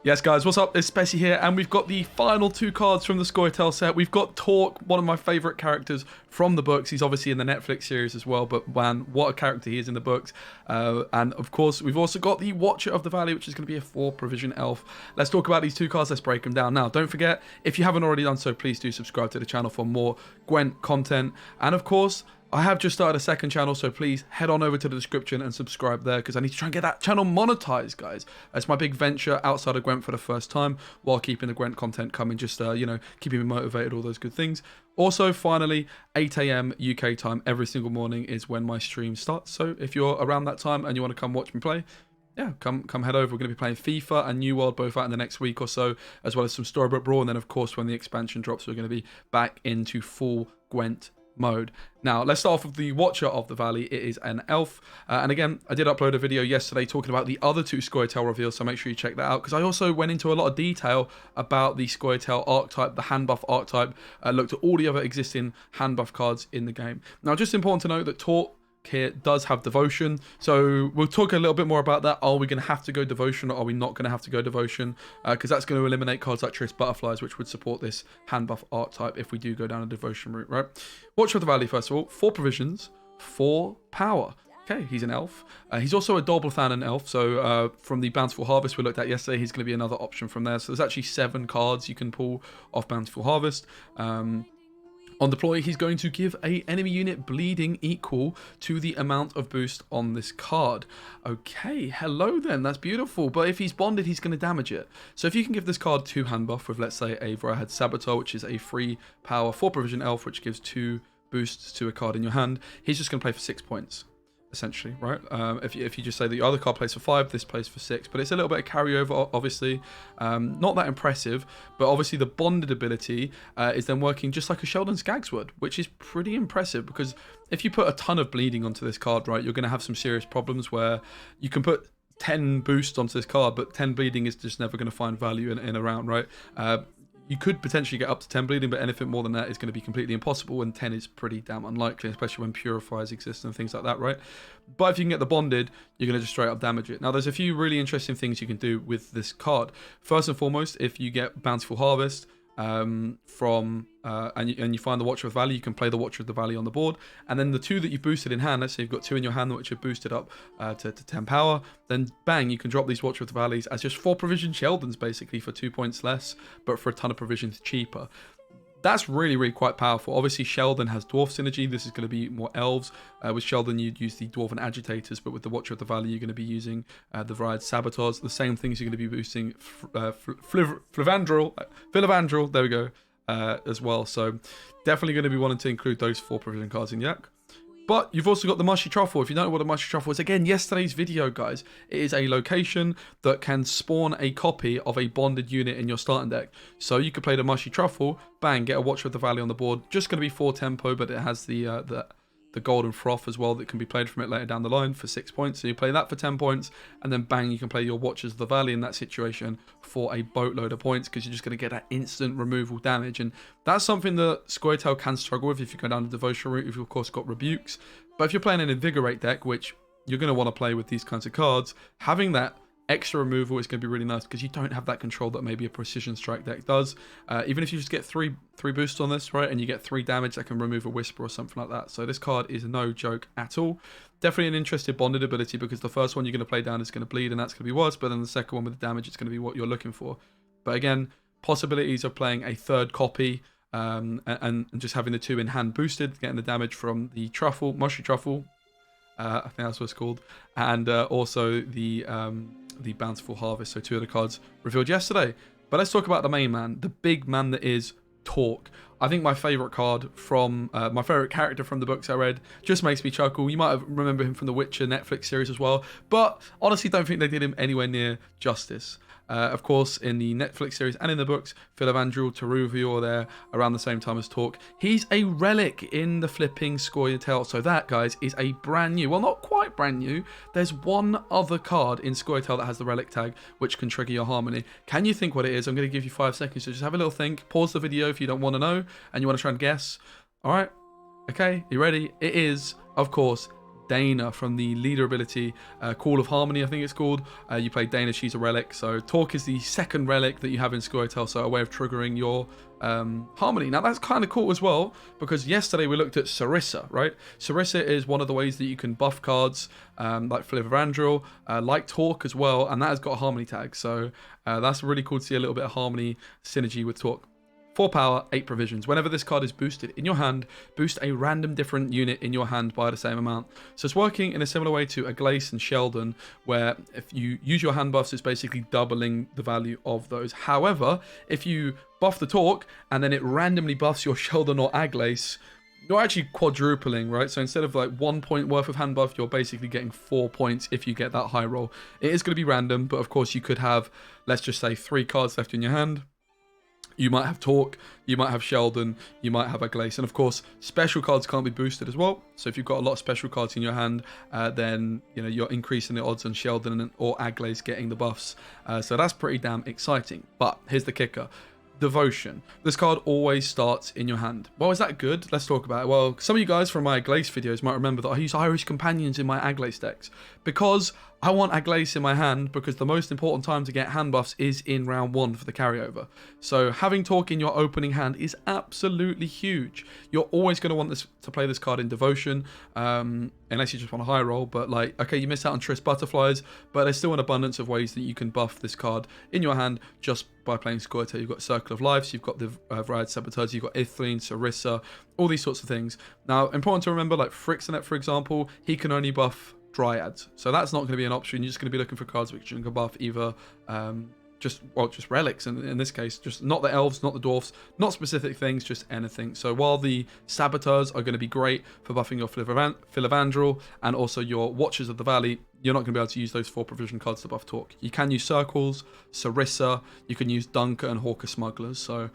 Yes, guys, what's up? It's Speci here, and we've got the final two cards from the SCOIA'TAEL set. We've got Torque, one of my favourite characters from the books. He's obviously in the Netflix series as well, but man, what a character he is in the books. And of course, we've also got the Watcher of the Valley, which is going to be a 4-provision elf. Let's talk about these two cards. Let's break them down. Now, don't forget, if you haven't already done so, please do subscribe to the channel for more Gwent content. And of course, I have just started a second channel, so please head on over to the description and subscribe there, because I need to try and get that channel monetized, guys. It's my big venture outside of Gwent for the first time, while keeping the Gwent content coming, just, you know, keeping me motivated, all those good things. Also, finally, 8 AM UK time every single morning is when my stream starts, so if you're around that time and you want to come watch me play, yeah, come head over. We're going to be playing FIFA and New World both out in the next week or so, as well as some Storybook Brawl, and then, of course, when the expansion drops, we're going to be back into full Gwent mode. Now, let's start off with the Watcher of the Valley. It is an elf, and again, I did upload a video yesterday talking about the other two SCOIA'TAEL reveals, so make sure you check that out, because I also went into a lot of detail about the SCOIA'TAEL archetype, the HANDBUFF archetype, looked at all the other existing HANDBUFF cards in the game. Now, just important to note that Torque here does have devotion, so we'll talk a little bit more about that. Are we going to have to go devotion, or are we not going to have to go devotion, because that's going to eliminate cards like Triss Butterflies, which would support this HANDBUFF archetype if we do go down a devotion route, right? Watcher of the Valley, first of all, 4 provisions, 4 power. Okay, he's an elf. He's also a Doublethanen elf, so from the Bountiful Harvest we looked at yesterday, he's going to be another option from there. So there's actually 7 cards you can pull off Bountiful Harvest. On deploy, he's going to give an enemy unit bleeding equal to the amount of boost on this card. Okay, hello then, that's beautiful. But if he's bonded, he's going to damage it. So if you can give this card 2 handbuff with, let's say, a Vorahad Saboteur, which is a free power 4-provision elf, which gives 2 boosts to a card in your hand, he's just going to play for 6 points. Essentially, right? If you just say that your other card plays for 5, this plays for 6, but it's a little bit of carryover, obviously. Not that impressive, but obviously the bonded ability is then working just like a Sheldon Skaggs would, which is pretty impressive, because if you put a ton of bleeding onto this card, right, you're going to have some serious problems where you can put 10 boosts onto this card, but 10 bleeding is just never going to find value in a round, right? You could potentially get up to 10 bleeding, but anything more than that is going to be completely impossible, and 10 is pretty damn unlikely, especially when purifiers exist and things like that, right? But if you can get the bonded, you're going to just straight up damage it. Now, there's a few really interesting things you can do with this card. First and foremost, if you get Bountiful Harvest and you find the Watcher of the Valley, you can play the Watcher of the Valley on the board, and then the 2 that you've boosted in hand, let's say you've got 2 in your hand which are boosted up to 10 power, then bang, you can drop these Watcher of the Valleys as just 4-provision Sheldons, basically, for 2 points less, but for a ton of provisions cheaper. That's really, really quite powerful. Obviously, Sheldon has Dwarf synergy. This is going to be more Elves. With Sheldon, you'd use the Dwarven Agitators, but with the Watcher of the Valley, you're going to be using the Vorahad Saboteurs. The same things you're going to be boosting Filavandrel, there we go, as well. So definitely going to be wanting to include those 4-provision cards in Yak. But you've also got the Mushy Truffle. If you don't know what a Mushy Truffle is, again, yesterday's video, guys, it is a location that can spawn a copy of a bonded unit in your starting deck. So you could play the Mushy Truffle, bang, get a Watcher of the Valley on the board. Just going to be 4 tempo, but it has the Golden Froth as well that can be played from it later down the line for 6 points. So you play that for 10 points, and then bang, you can play your Watchers of the Valley in that situation for a boatload of points, because you're just going to get that instant removal damage. And that's something that SCOIA'TAEL can struggle with if you go down the Devotion route. You've, of course, got Rebukes. But if you're playing an Invigorate deck, which you're going to want to play with these kinds of cards, having that extra removal is going to be really nice, because you don't have that control that maybe a Precision Strike deck does. Even if you just get three boosts on this, right, and you get 3 damage, that can remove a Whisper or something like that. So this card is no joke at all. Definitely an interesting bonded ability, because the first one you're going to play down is going to bleed, and that's going to be worse, but then the second one with the damage, it's going to be what you're looking for. But again, possibilities of playing a 3rd copy and just having the 2 in hand boosted, getting the damage from the Truffle, Mushy Truffle, I think that's what it's called, and also the Bountiful Harvest. So 2 of the cards revealed yesterday. But let's talk about the main man, the big man that is Torque. I think my favorite card from my favorite character from the books I read. Just makes me chuckle. You might have remember him from the Witcher Netflix series as well, but honestly don't think they did him anywhere near justice. Of course, in the Netflix series and in the books, Filavandrel, Taruvior are there around the same time as Torque. He's a relic in the flipping SCOIA'TAEL. So that, guys, is a brand new, well, not quite brand new. There's one other card in SCOIA'TAEL that has the relic tag, which can trigger your Harmony. Can you think what it is? I'm going to give you 5 seconds, so just have a little think. Pause the video if you don't want to know and you want to try and guess. All right. Okay, you ready? It is, of course, Dana from the leader ability, Call of Harmony, I think it's called. You play Dana, she's a relic. So Talk is the second relic that you have in SCOIA'TAEL, so a way of triggering your Harmony. Now that's kind of cool as well, because yesterday we looked at Sarissa, right? Sarissa is one of the ways that you can buff cards, like Flivavandrel, like Talk as well, and that has got a Harmony tag. So that's really cool to see a little bit of Harmony synergy with Talk. 4 power, 8 provisions. Whenever this card is boosted in your hand, boost a random different unit in your hand by the same amount. So it's working in a similar way to Aglace and Sheldon, where if you use your hand buffs, it's basically doubling the value of those. However, if you buff the Talk and then it randomly buffs your Sheldon or Aglace, you're actually quadrupling, right? So instead of like 1 point worth of hand buff, you're basically getting 4 points if you get that high roll. It is going to be random, but of course you could have, let's just say, 3 cards left in your hand. You might have Talk, you might have Sheldon, you might have Aglace, and of course special cards can't be boosted as well. So if you've got a lot of special cards in your hand, then you're increasing the odds on Sheldon or Aglace getting the buffs. So that's pretty damn exciting. But here's the kicker. Devotion. This card always starts in your hand. Well, is that good? Let's talk about it. Well, some of you guys from my Aglace videos might remember that I use Irish Companions in my Aglace decks because I want Aglace in my hand, because the most important time to get hand buffs is in round 1 for the carryover. So having Talk in your opening hand is absolutely huge. You're always going to want this to play this card in Devotion, unless you just want a high roll. But like, okay, you miss out on Triss Butterflies, but there's still an abundance of ways that you can buff this card in your hand just by playing SCOIA'TAEL. You've got Circle of Lives, you've got the Varied Saboteurs, you've got Ithleen, Sarissa, all these sorts of things. Now, important to remember, like Frixenet, for example, he can only buff Dryads, so that's not going to be an option. You're just going to be looking for cards which can buff either just relics, and in this case, just not the elves, not the dwarfs, not specific things, just anything. So while the Saboteurs are going to be great for buffing your Filavandrel and also your Watchers of the Valley, you're not going to be able to use those 4 provision cards to buff Talk. You can use Circles, Sarissa, you can use Dunker and Hawker Smugglers. So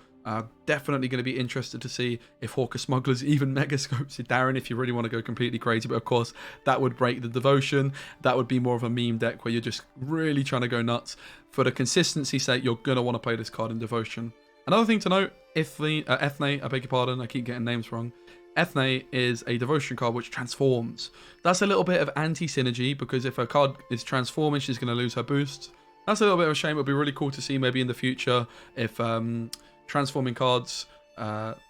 definitely going to be interested to see if Hawker Smugglers even Megascopes it, Darren, if you really want to go completely crazy. But of course, that would break the Devotion. That would be more of a meme deck where you're just really trying to go nuts. For the consistency's sake, you're going to want to play this card in Devotion. Another thing to note, Ethne, I beg your pardon, I keep getting names wrong. Ethne is a Devotion card which transforms. That's a little bit of anti-synergy, because if a card is transforming, she's going to lose her boost. That's a little bit of a shame. It would be really cool to see maybe in the future if transforming cards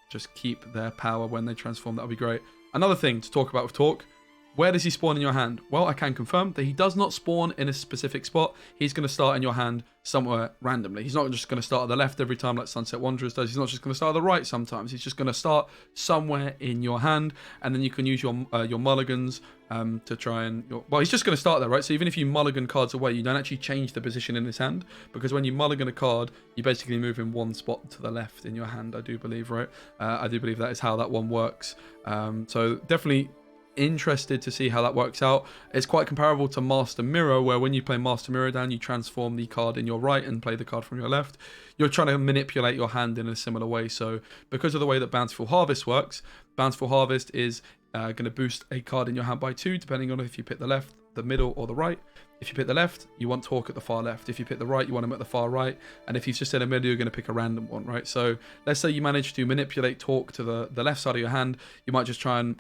just keep their power when they transform. That would be great. Another thing to talk about with Talk, where does he spawn in your hand? Well, I can confirm that he does not spawn in a specific spot. He's going to start in your hand somewhere randomly. He's not just going to start at the left every time like Sunset Wanderers does. He's not just going to start at the right sometimes. He's just going to start somewhere in your hand, and then you can use your mulligans to try and... well, he's just going to start there, right? So even if you mulligan cards away, you don't actually change the position in his hand, because when you mulligan a card, you basically move in 1 spot to the left in your hand, I do believe, right? I do believe that is how that one works. So definitely interested to see how that works out. It's quite comparable to Master Mirror, where when you play Master Mirror down, you transform the card in your right and play the card from your left. You're trying to manipulate your hand in a similar way. So because of the way that Bountiful Harvest works, Bountiful Harvest is going to boost a card in your hand by 2, depending on if you pick the left, the middle, or the right. If you pick the left, you want Talk at the far left. If you pick the right, you want him at the far right. And if he's just in the middle, you're going to pick a random one, right? So let's say you manage to manipulate Talk to the left side of your hand. You might just try and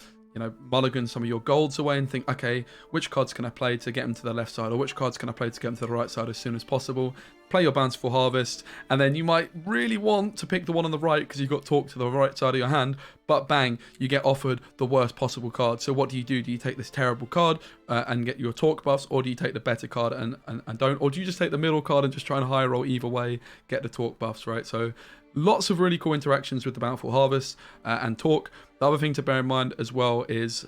mulligan some of your golds away and think, okay, which cards can I play to get them to the left side, or which cards can I play to get them to the right side as soon as possible? Play your Bountiful Harvest, and then you might really want to pick the one on the right because you've got Talk to the right side of your hand, but bang, you get offered the worst possible card. So what do? Do you take this terrible card and get your Talk buffs, or do you take the better card and don't? Or do you just take the middle card and just try and high roll either way, get the Talk buffs, right? So lots of really cool interactions with the Bountiful Harvest and Talk. The other thing to bear in mind as well is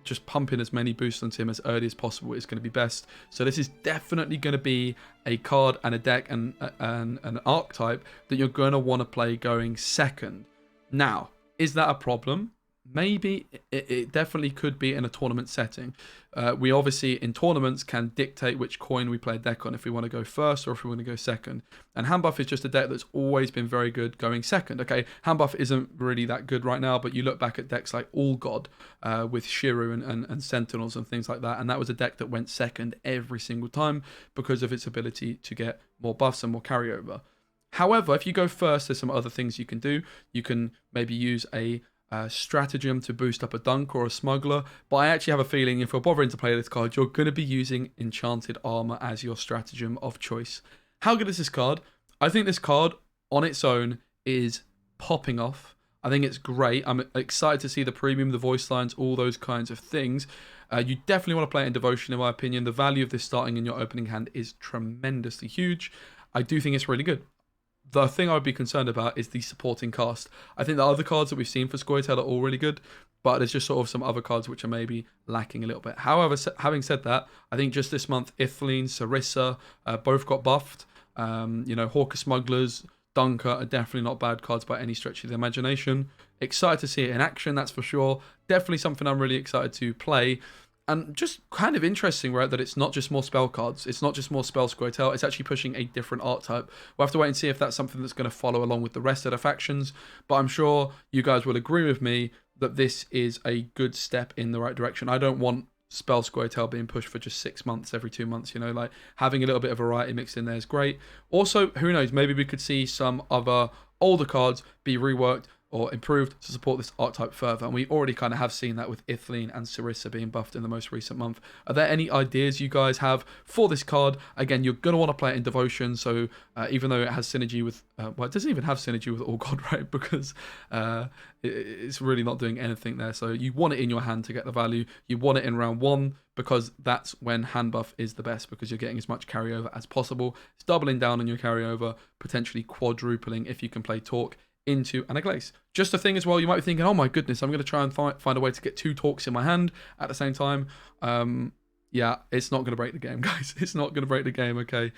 just pumping as many boosts onto him as early as possible is going to be best. So this is definitely going to be a card and a deck and an archetype that you're going to want to play going second. Now, is that a problem? Maybe. It definitely could be in a tournament setting. We obviously in tournaments can dictate which coin we play a deck on, if we want to go first or if we want to go second. And HANDBUFF is just a deck that's always been very good going second. Okay, HANDBUFF isn't really that good right now, but you look back at decks like All God with Shiru and Sentinels and things like that, and that was a deck that went second every single time because of its ability to get more buffs and more carryover. However, if you go first, there's some other things you can do. You can maybe use a stratagem to boost up a dunk or a smuggler, but I actually have a feeling if you're bothering to play this card, you're going to be using enchanted armor as your stratagem of choice. How good is this card? I think this card on its own is popping off. I think it's great. I'm excited to see the premium, the voice lines, all those kinds of things. You definitely want to play it in Devotion, in my opinion. The value of this starting in your opening hand is tremendously huge. I do think it's really good. The thing I would be concerned about is the supporting cast. I think the other cards that we've seen for SCOIA'TAEL are all really good, but there's just sort of some other cards which are maybe lacking a little bit. However, having said that, I think just this month, Ithleen, Sarissa, both got buffed. Hawker Smugglers, Dunker are definitely not bad cards by any stretch of the imagination. Excited to see it in action, that's for sure. Definitely something I'm really excited to play. And just kind of interesting, right, that it's not just more spell cards. It's not just more spell SCOIA'TAEL. It's actually pushing a different art type. We'll have to wait and see if that's something that's going to follow along with the rest of the factions. But I'm sure you guys will agree with me that this is a good step in the right direction. I don't want spell SCOIA'TAEL being pushed for just 6 months, every 2 months, like having a little bit of variety mixed in there is great. Also, who knows, maybe we could see some other older cards be reworked or improved to support this archetype further. And we already kind of have seen that with Ithleen and Sarissa being buffed in the most recent month. Are there any ideas you guys have for this card? Again, you're going to want to play it in Devotion, so even though it has synergy with... it doesn't even have synergy with All God, right? Because it's really not doing anything there. So you want it in your hand to get the value. You want it in round 1 because that's when hand buff is the best, because you're getting as much carryover as possible. It's doubling down on your carryover, potentially quadrupling if you can play Talk into Anaglace. Just a thing as well, you might be thinking, oh my goodness, I'm going to try and find a way to get 2 Talks in my hand at the same time. Yeah, it's not going to break the game, guys. It's not going to break the game, okay?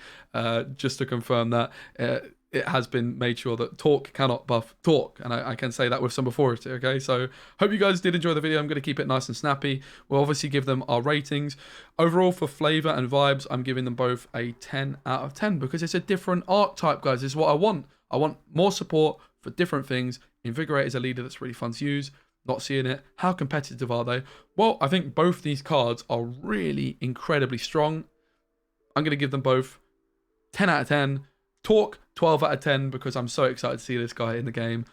Just to confirm that, it has been made sure that Talk cannot buff Talk, and I can say that with some authority, okay? So, hope you guys did enjoy the video. I'm going to keep it nice and snappy. We'll obviously give them our ratings. Overall, for flavor and vibes, I'm giving them both a 10 out of 10 because it's a different archetype, guys. This is what I want. I want more support for different things. Invigorate is a leader that's really fun to use. Not seeing it. How competitive are they? Well, I think both these cards are really incredibly strong. I'm going to give them both 10 out of 10. Talk, 12 out of 10, because I'm so excited to see this guy in the game.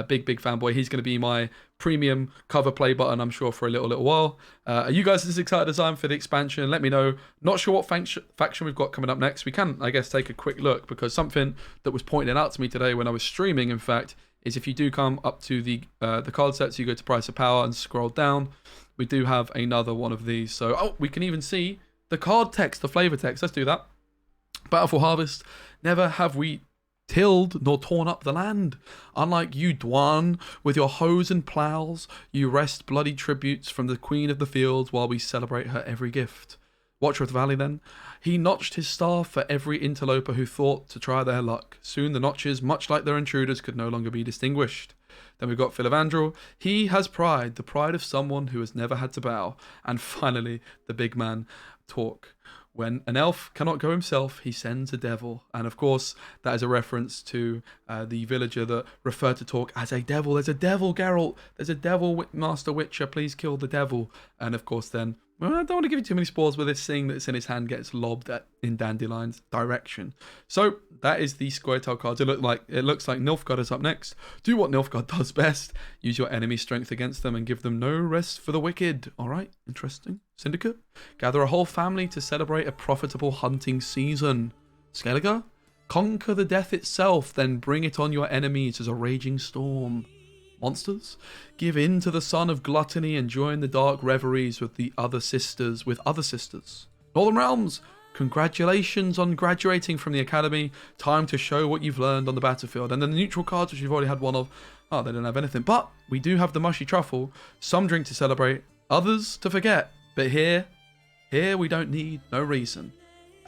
Big fanboy. He's going to be my premium cover play button, I'm sure, for a little while. Are you guys as excited as I am for the expansion? Let me know. Not sure what faction we've got coming up next. We can, I guess, take a quick look, because something that was pointed out to me today when I was streaming, in fact, is if you do come up to the card sets, you go to Price of Power and scroll down, we do have another one of these. So, we can even see the card text, the flavor text. Let's do that. Battleful Harvest. Never have we tilled nor torn up the land. Unlike you, Dwan, with your hoes and plows, you wrest bloody tributes from the queen of the fields while we celebrate her every gift. Watcher of the Valley, then. He notched his staff for every interloper who thought to try their luck. Soon the notches, much like their intruders, could no longer be distinguished. Then we've got Philavandrel. He has pride, the pride of someone who has never had to bow. And finally, the big man, Talk. When an elf cannot go himself, he sends a devil. And of course, that is a reference to the villager that referred to Talk as a devil. There's a devil, Geralt. There's a devil, Master Witcher. Please kill the devil. And of course then, well, I don't want to give you too many spoilers, but this thing that's in his hand gets lobbed in Dandelion's direction. So that is the SCOIA'TAEL cards. It looks like Nilfgaard is up next. Do what Nilfgaard does best. Use your enemy's strength against them and give them no rest for the wicked. All right, interesting. Syndicate. Gather a whole family to celebrate a profitable hunting season. Skellige. Conquer the death itself, then bring it on your enemies as a raging storm. Monsters. Give in to the son of gluttony and join the dark reveries with other sisters. Northern Realms. Congratulations on graduating from the academy. Time to show what you've learned on the battlefield. And then the neutral cards, which we've already had one of. Oh, they don't have anything. But we do have the mushy truffle. Some drink to celebrate, others to forget. But here we don't need no reason.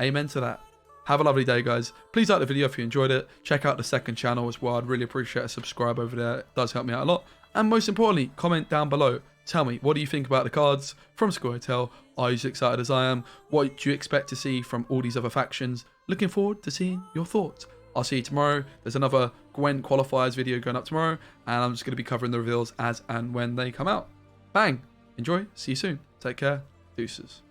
Amen to that. Have a lovely day, guys. Please like the video if you enjoyed it. Check out the second channel as well. I'd really appreciate a subscribe over there. It does help me out a lot. And most importantly, comment down below. Tell me, what do you think about the cards from SCOIA'TAEL? Are you as excited as I am? What do you expect to see from all these other factions? Looking forward to seeing your thoughts. I'll see you tomorrow. There's another Gwent qualifiers video going up tomorrow. And I'm just going to be covering the reveals as and when they come out. Bang. Enjoy. See you soon. Take care. Deuces.